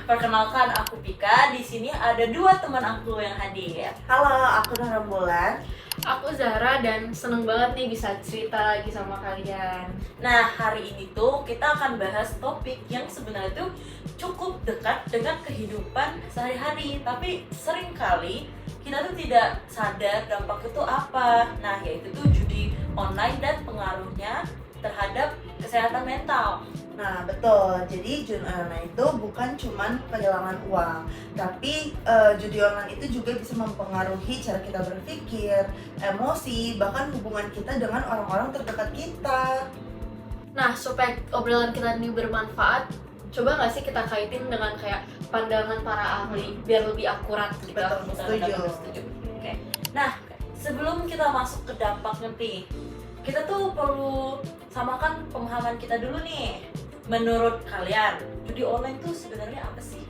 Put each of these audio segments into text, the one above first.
perkenalkan aku Pika. Di sini ada dua teman aku yang hadir. Halo, aku Nora Bulan. Aku Zahra dan seneng banget nih bisa cerita lagi sama kalian. Nah, hari ini tuh kita akan bahas topik yang sebenarnya tuh cukup dekat dengan kehidupan sehari-hari, tapi seringkali kita tuh tidak sadar dampak itu apa. Nah, yaitu tuh judi online dan pengaruhnya terhadap kesehatan mental. Nah, betul. Jadi judi online itu bukan cuman kehilangan uang, tapi judi online itu juga bisa mempengaruhi cara kita berpikir, emosi, bahkan hubungan kita dengan orang-orang terdekat kita. Nah, supaya obrolan kita ini bermanfaat, coba nggak sih kita kaitin dengan kayak pandangan para ahli biar lebih akurat gitu. Betul, setuju. Oke. Nah, sebelum kita masuk ke dampaknya nih, kita tuh perlu samakan pemahaman kita dulu nih. Menurut kalian, judi online tuh sebenarnya apa sih?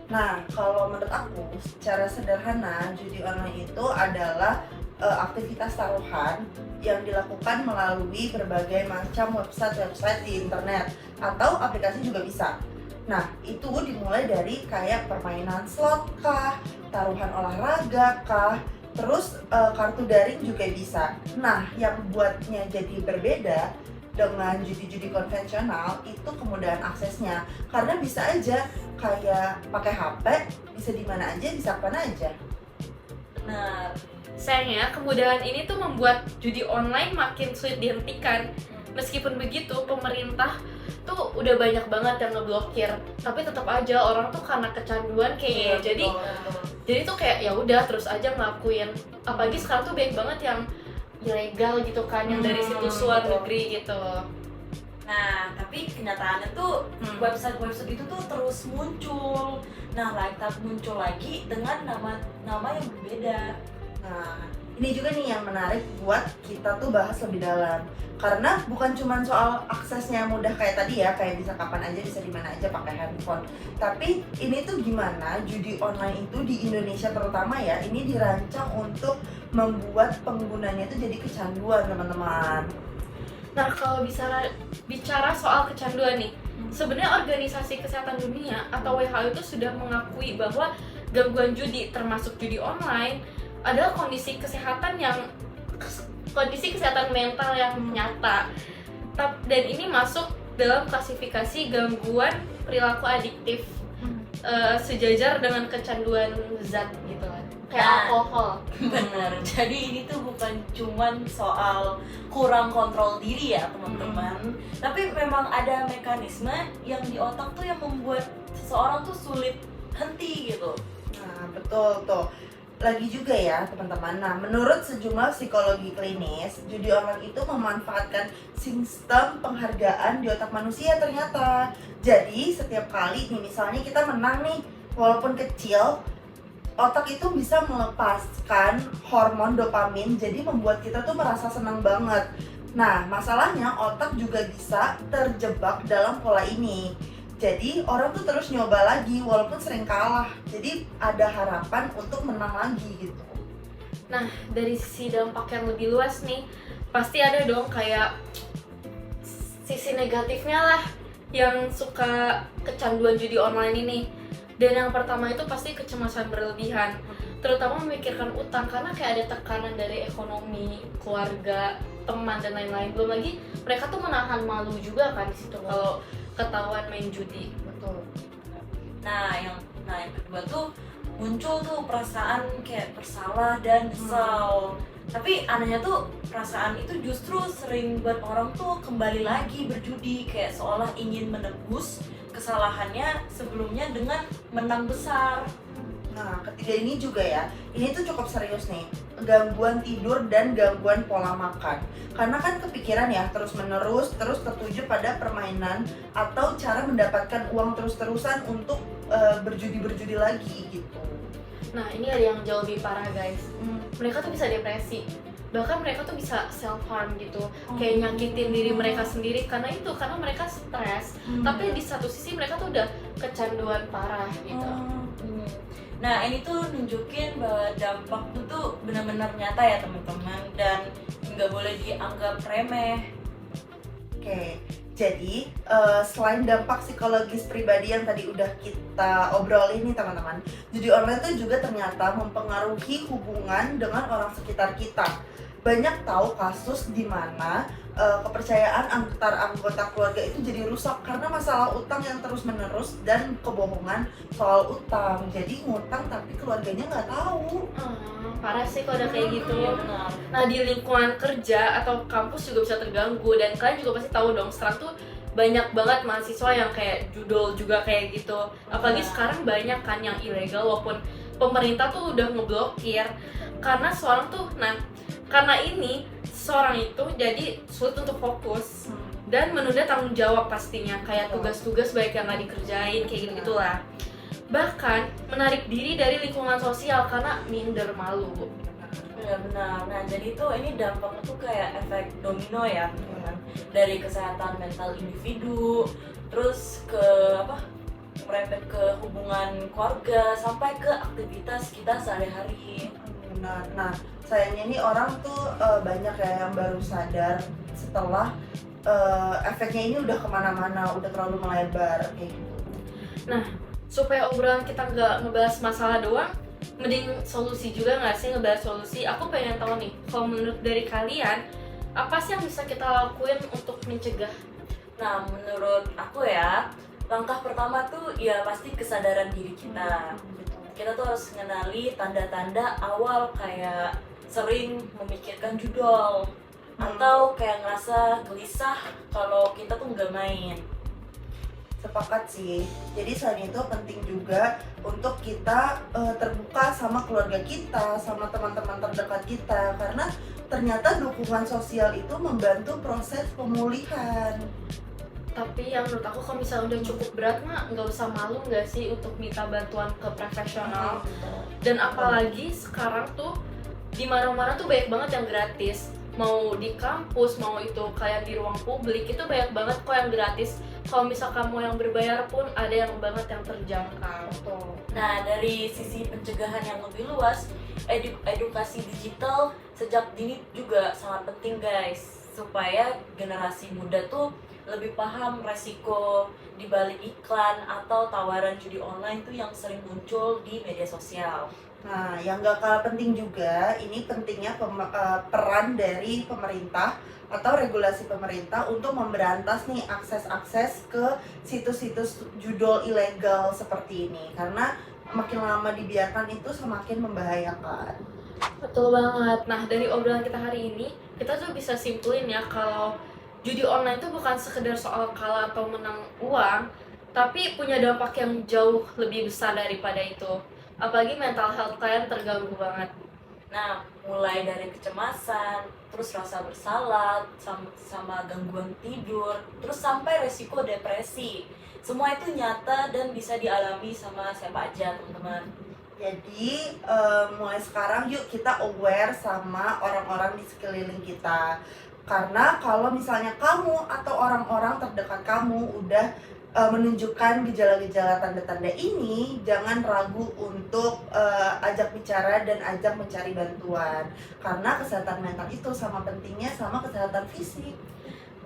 Nah, kalau menurut aku, secara sederhana, judi online itu adalah aktivitas taruhan yang dilakukan melalui berbagai macam website di internet atau aplikasi juga bisa. Nah, itu dimulai dari kayak permainan slot kah, taruhan olahraga kah, terus kartu daring juga bisa. Nah, yang buatnya jadi berbeda dengan judi-judi konvensional itu kemudahan aksesnya, karena bisa aja kayak pakai HP, bisa di mana aja, bisa kapan aja. Benar. Sayangnya kemudahan ini tuh membuat judi online makin sulit dihentikan. Meskipun begitu, pemerintah tuh udah banyak banget yang ngeblokir, tapi tetap aja orang tuh karena kecanduan kayaknya. Jadi tuh kayak ya udah terus aja ngelakuin. Apalagi sekarang tuh banyak banget yang ilegal gitu kan, yang dari situs luar negeri gitu. Nah, tapi kenyataannya tuh website-website itu tuh terus muncul. Nah, muncul lagi dengan nama yang berbeda. Nah, ini juga nih yang menarik buat kita tuh bahas lebih dalam. Karena bukan cuma soal aksesnya mudah kayak tadi ya, kayak bisa kapan aja, bisa di mana aja pakai handphone. Tapi ini tuh gimana judi online itu di Indonesia terutama ya, ini dirancang untuk membuat penggunanya itu jadi kecanduan, teman-teman. Nah, kalau bicara soal kecanduan nih, sebenarnya Organisasi Kesehatan Dunia atau WHO itu sudah mengakui bahwa gangguan judi termasuk judi online adalah kondisi kesehatan mental yang nyata. Dan ini masuk dalam klasifikasi gangguan perilaku adiktif sejajar dengan kecanduan zat gitu kan. Kayak alkohol. Benar. Jadi ini tuh bukan cuman soal kurang kontrol diri ya, teman-teman. Tapi memang ada mekanisme yang di otak tuh yang membuat seseorang tuh sulit henti gitu. Nah, betul tuh. Lagi juga ya teman-teman, nah menurut sejumlah psikologi klinis, judi online itu memanfaatkan sistem penghargaan di otak manusia ternyata. Jadi setiap kali nih misalnya kita menang nih, walaupun kecil, otak itu bisa melepaskan hormon dopamin, jadi membuat kita tuh merasa senang banget. Nah, masalahnya otak juga bisa terjebak dalam pola ini. Jadi orang tuh terus nyoba lagi walaupun sering kalah. Jadi ada harapan untuk menang lagi gitu. Nah, dari sisi dampak yang lebih luas nih, pasti ada dong kayak sisi negatifnya lah yang suka kecanduan judi online ini. Dan yang pertama itu pasti kecemasan berlebihan, terutama memikirkan utang karena kayak ada tekanan dari ekonomi, keluarga, teman dan lain-lain. Belum lagi mereka tuh menahan malu juga kan di situ kalau ketahuan main judi. Betul. Nah, yang kedua tuh muncul tuh perasaan kayak bersalah dan nyesal. Tapi anehnya tuh perasaan itu justru sering buat orang tuh kembali lagi berjudi, kayak seolah ingin menebus kesalahannya sebelumnya dengan menang besar. Nah, ketiga ini juga ya, ini tuh cukup serius nih, gangguan tidur dan gangguan pola makan. Karena kan kepikiran ya, terus-menerus, terus tertuju pada permainan atau cara mendapatkan uang terus-terusan untuk berjudi-berjudi lagi gitu. Nah, ini ada yang jauh lebih parah guys. Mereka tuh bisa depresi, bahkan mereka tuh bisa self harm gitu, kayak nyakitin diri mereka sendiri karena mereka stres. Tapi di satu sisi mereka tuh udah kecanduan parah gitu. Nah, ini tuh nunjukin bahwa dampak itu tuh benar-benar nyata ya teman-teman, dan nggak boleh dianggap remeh. Oke, Jadi selain dampak psikologis pribadi yang tadi udah kita obrolin nih teman-teman, judi online tuh juga ternyata mempengaruhi hubungan dengan orang sekitar kita. Banyak tahu kasus di mana kepercayaan antar anggota keluarga itu jadi rusak karena masalah utang yang terus-menerus dan kebohongan soal utang. Jadi ngutang tapi keluarganya nggak tahu. Parah sih kalau ada kayak gitu. Iya benar. Nah, di lingkungan kerja atau kampus juga bisa terganggu, dan kalian juga pasti tahu dong sekarang tuh banyak banget mahasiswa yang kayak judol juga kayak gitu. Apalagi Iya. sekarang banyak kan yang ilegal, walaupun pemerintah tuh udah ngeblokir karena seorang tuh, nah karena ini seorang itu jadi sulit untuk fokus dan menunda tanggung jawab pastinya, kayak tugas-tugas baik yang nggak dikerjain kayak gitu-gitulah. Bahkan menarik diri dari lingkungan sosial karena minder, malu. Iya benar. Nah jadi tuh ini dampaknya tuh kayak efek domino ya, teman-teman. Dari kesehatan mental individu, terus ke merembet ke hubungan keluarga sampai ke aktivitas kita sehari-hari. Benar. Nah, sayangnya nih orang tuh banyak ya yang baru sadar setelah efeknya ini udah kemana-mana, udah terlalu melebar kayak gitu. Nah, supaya obrolan kita nggak ngebahas masalah doang, mending solusi juga nggak sih, ngebahas solusi. Aku pengen tahu nih, kalau menurut dari kalian, apa sih yang bisa kita lakuin untuk mencegah? Nah menurut aku ya, langkah pertama tuh ya pasti kesadaran diri kita. Kita tuh harus mengenali tanda-tanda awal kayak sering memikirkan judol atau kayak ngerasa gelisah kalau kita tuh nggak main. Sepakat sih. Jadi selain itu penting juga untuk kita terbuka sama keluarga kita, sama teman-teman terdekat kita, karena ternyata dukungan sosial itu membantu proses pemulihan. Tapi yang menurut aku kalau misalnya udah cukup berat mah nggak usah malu nggak sih untuk minta bantuan ke profesional. Dan apalagi sekarang tuh di mana-mana tuh banyak banget yang gratis. Mau di kampus, mau itu kayak di ruang publik, itu banyak banget kok yang gratis. Kalau misalkan mau yang berbayar pun ada yang banget yang terjangkau. Nah dari sisi pencegahan yang lebih luas, edukasi digital sejak dini juga sangat penting guys, supaya generasi muda tuh lebih paham resiko dibalik iklan atau tawaran judi online tuh yang sering muncul di media sosial. Nah, yang gak kalah penting juga, ini pentingnya peran dari pemerintah atau regulasi pemerintah untuk memberantas nih akses-akses ke situs-situs judol ilegal seperti ini. Karena makin lama dibiarkan itu semakin membahayakan. Betul banget. Nah, dari obrolan kita hari ini, kita tuh bisa simpulin ya kalau judi online itu bukan sekedar soal kalah atau menang uang, tapi punya dampak yang jauh lebih besar daripada itu. Apalagi mental health kalian terganggu banget. Nah, mulai dari kecemasan, terus rasa bersalah, sama gangguan tidur, terus sampai resiko depresi. Semua itu nyata dan bisa dialami sama siapa aja, teman-teman. Jadi mulai sekarang yuk kita aware sama orang-orang di sekeliling kita. Karena kalau misalnya kamu atau orang-orang terdekat kamu udah menunjukkan gejala-gejala tanda-tanda ini, jangan ragu untuk ajak bicara dan ajak mencari bantuan. Karena kesehatan mental itu sama pentingnya sama kesehatan fisik.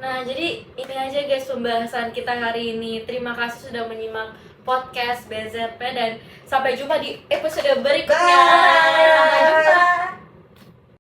Nah, jadi ini aja guys pembahasan kita hari ini. Terima kasih sudah menyimak podcast BZP dan sampai jumpa di episode berikutnya. Bye.